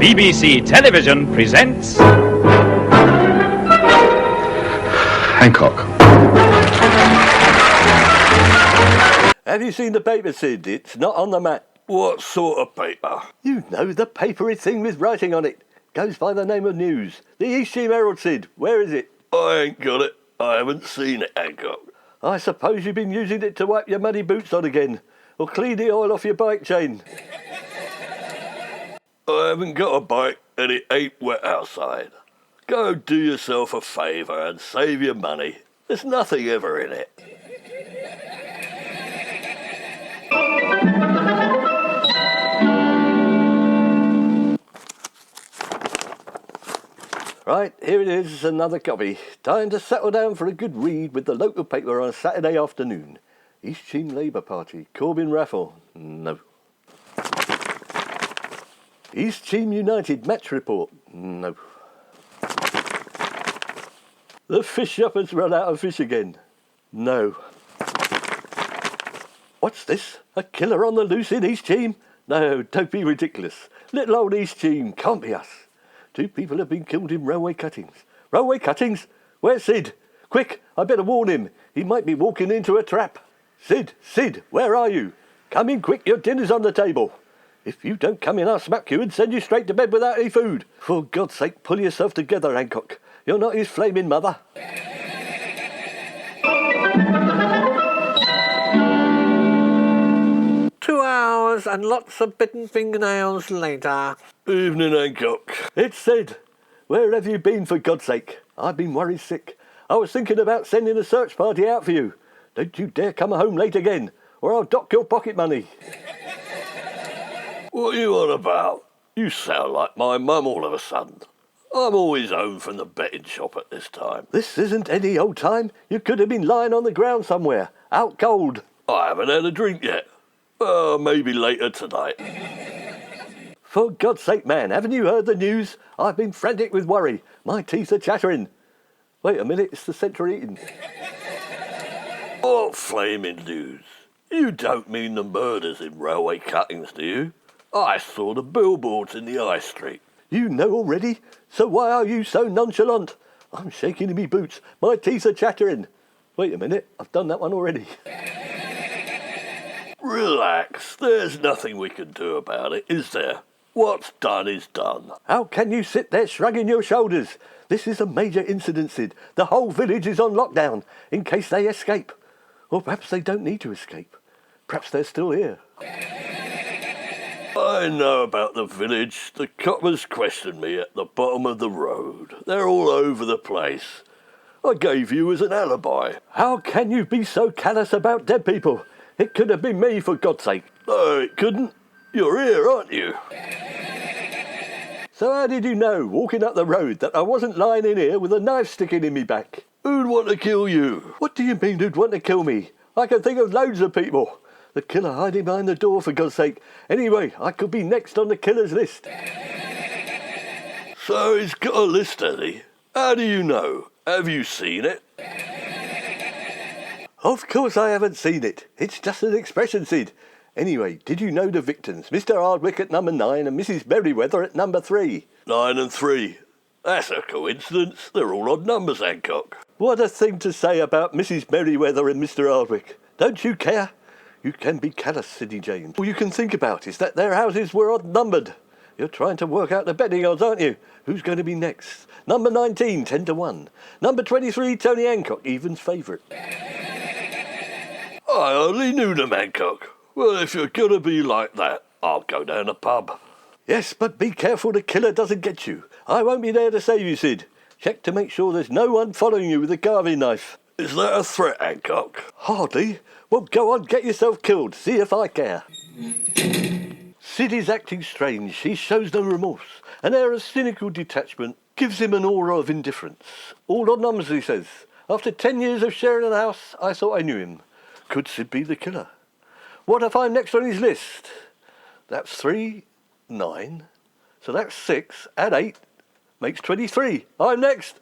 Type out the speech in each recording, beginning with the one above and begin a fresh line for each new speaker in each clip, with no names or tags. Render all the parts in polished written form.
BBC Television presents...
Hancock.
Have you seen the paper, Sid? It's not on the mat.
What sort of paper?
You know, the papery thing with writing on it. Goes by the name of News. The East Cheam Herald, Sid. Where is it?
I ain't got it. I haven't seen it, Hancock.
I suppose you've been using it to wipe your muddy boots on again. Or clean the oil off your bike chain.
I haven't got a bike and it ain't wet outside. Go do yourself a favour and save your money. There's nothing ever in it.
Right, here it is, another copy. Time to settle down for a good read with the local paper on a Saturday afternoon. East Cheam Labour Party, Corbyn raffle. No. East Cheam United match report. No. The fish shop has run out of fish again. No. What's this? A killer on the loose in East Cheam? No, don't be ridiculous. Little old East Cheam, can't be us. 2 people have been killed in railway cuttings. Railway cuttings? Where's Sid? Quick, I better warn him. He might be walking into a trap. Sid, where are you? Come in quick, your dinner's on the table. If you don't come in, I'll smack you and send you straight to bed without any food. For God's sake, pull yourself together, Hancock. You're not his flaming mother.
Hours and lots of bitten fingernails later.
Evening, Hancock.
It's Sid. Where have you been, for God's sake? I've been worried sick. I was thinking about sending a search party out for you. Don't you dare come home late again, or I'll dock your pocket money.
What are you on about? You sound like my mum all of a sudden. I'm always home from the betting shop at this time.
This isn't any old time. You could have been lying on the ground somewhere, out cold.
I haven't had a drink yet. Maybe later tonight.
For God's sake, man, haven't you heard the news? I've been frantic with worry. My teeth are chattering. Wait a minute, it's the central eating.
What flaming news? You don't mean the murders in railway cuttings, do you? I saw the billboards in the high street.
You know already? So why are you so nonchalant? I'm shaking in me boots. My teeth are chattering. Wait a minute, I've done that one already.
Relax, there's nothing we can do about it, is there? What's done is done.
How can you sit there shrugging your shoulders? This is a major incident, Sid. The whole village is on lockdown, in case they escape. Or perhaps they don't need to escape. Perhaps they're still here.
I know about the village. The coppers questioned me at the bottom of the road. They're all over the place. I gave you as an alibi.
How can you be so callous about dead people? It could have been me, for God's sake.
No, it couldn't. You're here, aren't you?
So how did you know, walking up the road, that I wasn't lying in here with a knife sticking in me back?
Who'd want to kill you?
What do you mean who'd want to kill me? I can think of loads of people. The killer hiding behind the door, for God's sake. Anyway, I could be next on the killer's list.
So he's got a list, has he? How do you know? Have you seen it?
Of course I haven't seen it. It's just an expression, Sid. Anyway, did you know the victims? Mr. Hardwick at number 9 and Mrs. Merryweather at number 3.
9 and 3. That's a coincidence. They're all odd numbers, Hancock.
What a thing to say about Mrs. Merryweather and Mr. Hardwick. Don't you care? You can be callous, Sidney James. All you can think about is that their houses were odd-numbered. You're trying to work out the betting odds, aren't you? Who's going to be next? Number 19, 10 to 1. Number 23, Tony Hancock, Evan's favourite.
I only knew them, Hancock. Well, if you're going to be like that, I'll go down the pub.
Yes, but be careful the killer doesn't get you. I won't be there to save you, Sid. Check to make sure there's no one following you with a carving knife.
Is that a threat, Hancock?
Hardly. Well, go on, get yourself killed. See if I care. Sid is acting strange. He shows no remorse. An air of cynical detachment gives him an aura of indifference. All odd numbers, he says. After 10 years of sharing a house, I thought I knew him. Could Sid be the killer? What if I'm next on his list? That's 3, 9. So that's 6, add 8, makes 23. I'm next.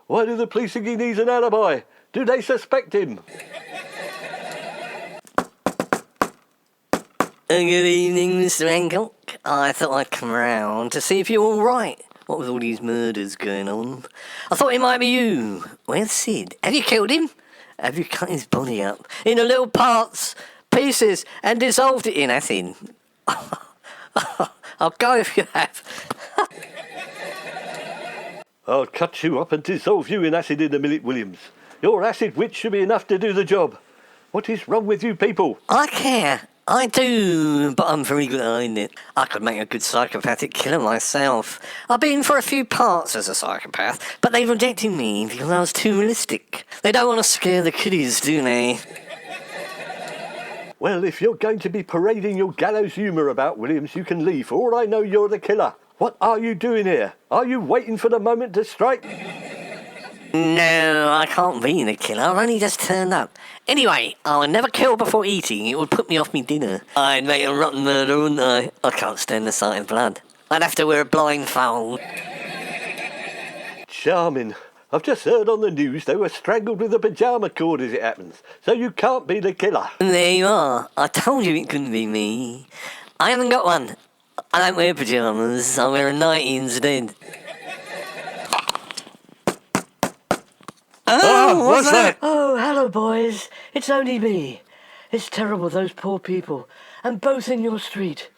Why do the police think he needs an alibi? Do they suspect him?
Good evening, Mr. Hancock. I thought I'd come round to see if you're all right. What with all these murders going on? I thought it might be you. Where's Sid? Have you killed him? Have you cut his body up into little parts, pieces, and dissolved it in acid? I'll go if you have.
I'll cut you up and dissolve you in acid in a minute, Williams. Your acid wit should be enough to do the job. What is wrong with you people?
I care. I do, but I'm very good at hiding it. I could make a good psychopathic killer myself. I've been for a few parts as a psychopath, but they rejected me because I was too realistic. They don't want to scare the kiddies, do they?
Well, if you're going to be parading your gallows humour about, Williams, you can leave. For all I know, you're the killer. What are you doing here? Are you waiting for the moment to strike?
No, I can't be the killer. I've only just turned up. Anyway, I'll never kill before eating. It would put me off me dinner. I'd make a rotten murder, wouldn't I? I can't stand the sight of blood. I'd have to wear a blindfold.
Charming. I've just heard on the news they were strangled with a pyjama cord as it happens. So you can't be the killer.
There you are. I told you it couldn't be me. I haven't got one. I don't wear pyjamas. I wear a nightie instead. Oh, what's that?
Oh, hello, boys. It's only me. It's terrible, those poor people. And both in your street.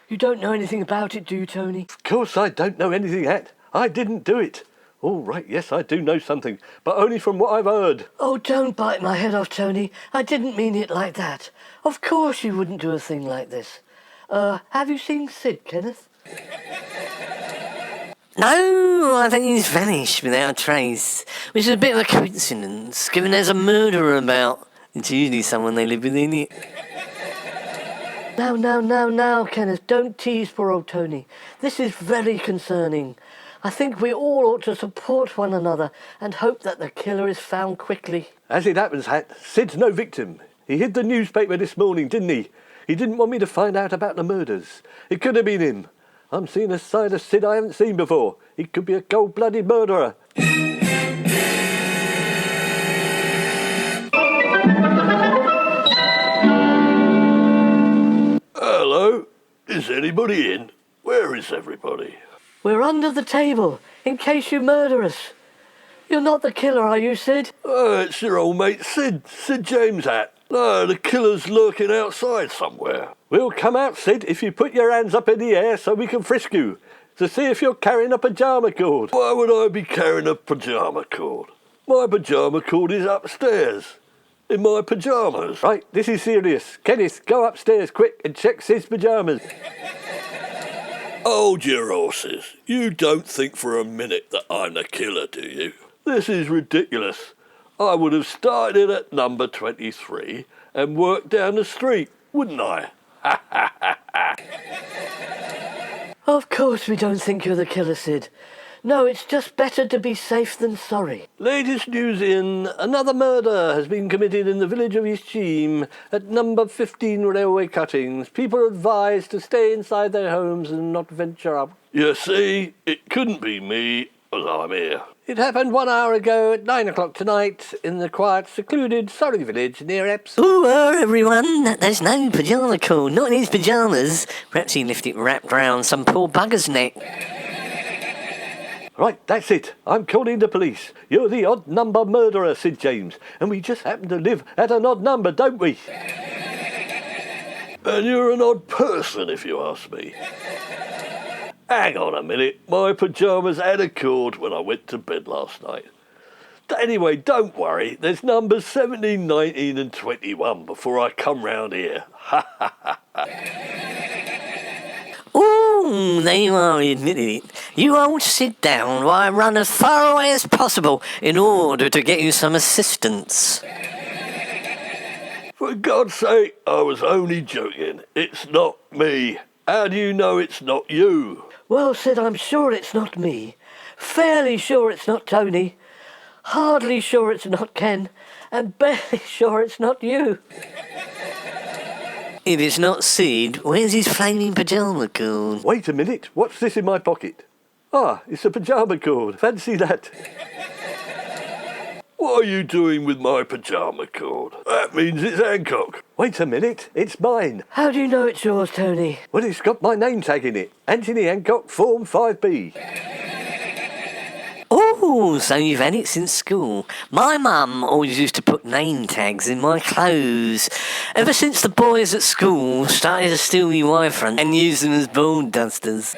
You don't know anything about it, do you, Tony?
Of course I don't know anything, Hat. I didn't do it. All right, yes, I do know something, but only from what I've heard.
Oh, don't bite my head off, Tony. I didn't mean it like that. Of course you wouldn't do a thing like this. Have you seen Sid, Kenneth?
No, I think he's vanished without a trace, which is a bit of a coincidence, given there's a murderer about. It's usually someone they live with, isn't it?
Now, Kenneth, don't tease poor old Tony. This is very concerning. I think we all ought to support one another and hope that the killer is found quickly.
As it happens, Hat, Sid's no victim. He hid the newspaper this morning, didn't he? He didn't want me to find out about the murders. It could have been him. I'm seeing a side of Sid I haven't seen before. He could be a cold-blooded murderer.
Hello? Is anybody in? Where is everybody?
We're under the table, in case you murder us. You're not the killer, are you, Sid?
It's your old mate Sid James, Hat. No, the killer's lurking outside somewhere.
We'll come out, Sid, if you put your hands up in the air so we can frisk you, to see if you're carrying a pyjama cord.
Why would I be carrying a pyjama cord? My pyjama cord is upstairs, in my pyjamas.
Right, this is serious. Kenneth, go upstairs quick and check Sid's pyjamas.
Hold your horses. You don't think for a minute that I'm the killer, do you? This is ridiculous. I would have started at number 23 and worked down the street, wouldn't I?
Of course we don't think you're the killer, Sid. No, it's just better to be safe than sorry.
Latest news in, another murder has been committed in the village of Cheam at number 15 railway cuttings. People are advised to stay inside their homes and not venture out.
You see, it couldn't be me, as I'm here.
It happened 1 hour ago at 9 o'clock tonight in the quiet, secluded Surrey village near Epps.
Ooh, everyone, there's no pyjama cord, not in his pyjamas. Perhaps he left it wrapped round some poor bugger's neck.
Right, that's it. I'm calling the police. You're the odd number murderer, Sid James, and we just happen to live at an odd number, don't we?
And you're an odd person, if you ask me. Hang on a minute, my pyjamas had a cord when I went to bed last night. Anyway, don't worry, there's numbers 17, 19 and 21 before I come round here. Ha ha ha ha.
Ooh, there you are, he admitted it. You won't sit down while I run as far away as possible in order to get you some assistance.
For God's sake, I was only joking. It's not me. How do you know it's not you?
Well, Sid, I'm sure it's not me. Fairly sure it's not Tony. Hardly sure it's not Ken. And barely sure it's not you.
If it's not Sid, where's his flaming pyjama cord?
Wait a minute, what's this in my pocket? Ah, it's a pyjama cord. Fancy that.
What are you doing with my pyjama cord? That means it's Hancock.
Wait a minute, it's mine.
How do you know it's yours, Tony?
Well, it's got my name tag in it. Anthony Hancock, Form 5B.
Oh, so you've had it since school. My mum always used to put name tags in my clothes. Ever since the boys at school started to steal me wife and use them as bone dusters.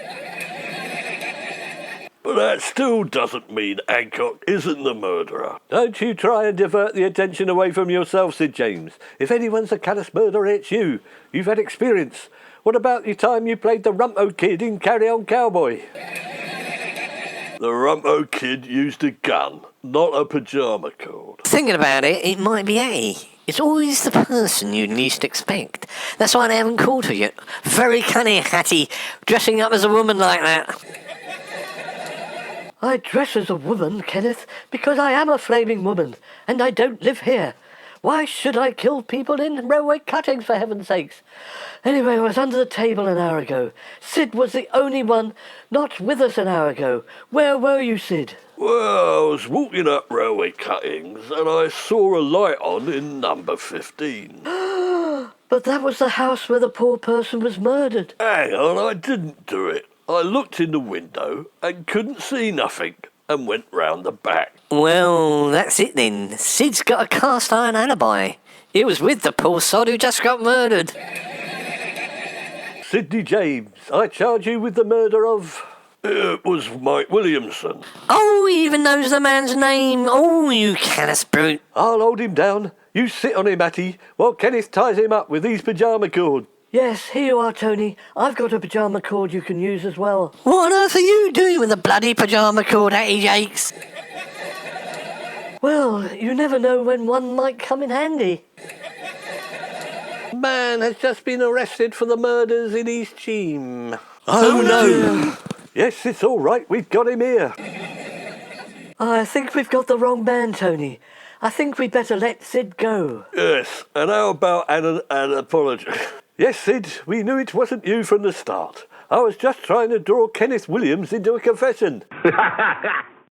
But that still doesn't mean Hancock isn't the murderer.
Don't you try and divert the attention away from yourself, Sid James. If anyone's a callous murderer, it's you. You've had experience. What about your time you played the Rumpo Kid in Carry On Cowboy?
The Rumpo Kid used a gun, not a pyjama cord.
Thinking about it, it might be A. It's always the person you'd least expect. That's why they haven't caught her yet. Very cunning, Hattie, dressing up as a woman like that.
I dress as a woman, Kenneth, because I am a flaming woman, and I don't live here. Why should I kill people in railway cuttings, for heaven's sakes? Anyway, I was under the table an hour ago. Sid was the only one not with us an hour ago. Where were you, Sid?
Well, I was walking up railway cuttings and I saw a light on in number 15.
But that was the house where the poor person was murdered.
Hang on, I didn't do it. I looked in the window and couldn't see nothing and went round the back.
Well, that's it then. Sid's got a cast iron alibi. It was with the poor sod who just got murdered.
Sidney James, I charge you with the murder of...
It was Mike Williamson.
Oh, he even knows the man's name. Oh, you callous brute.
I'll hold him down. You sit on him, Hattie, while Kenneth ties him up with these pyjama cords.
Yes, here you are, Tony. I've got a pyjama cord you can use as well.
What on earth are you doing with a bloody pyjama cord, Hattie Jakes?
Well, you never know when one might come in handy.
Man has just been arrested for the murders in East Cheam.
Oh no!
Yes, it's all right. We've got him here.
I think we've got the wrong man, Tony. I think we'd better let Sid go.
Yes, and how about an apology?
Yes, Sid, we knew it wasn't you from the start. I was just trying to draw Kenneth Williams into a confession.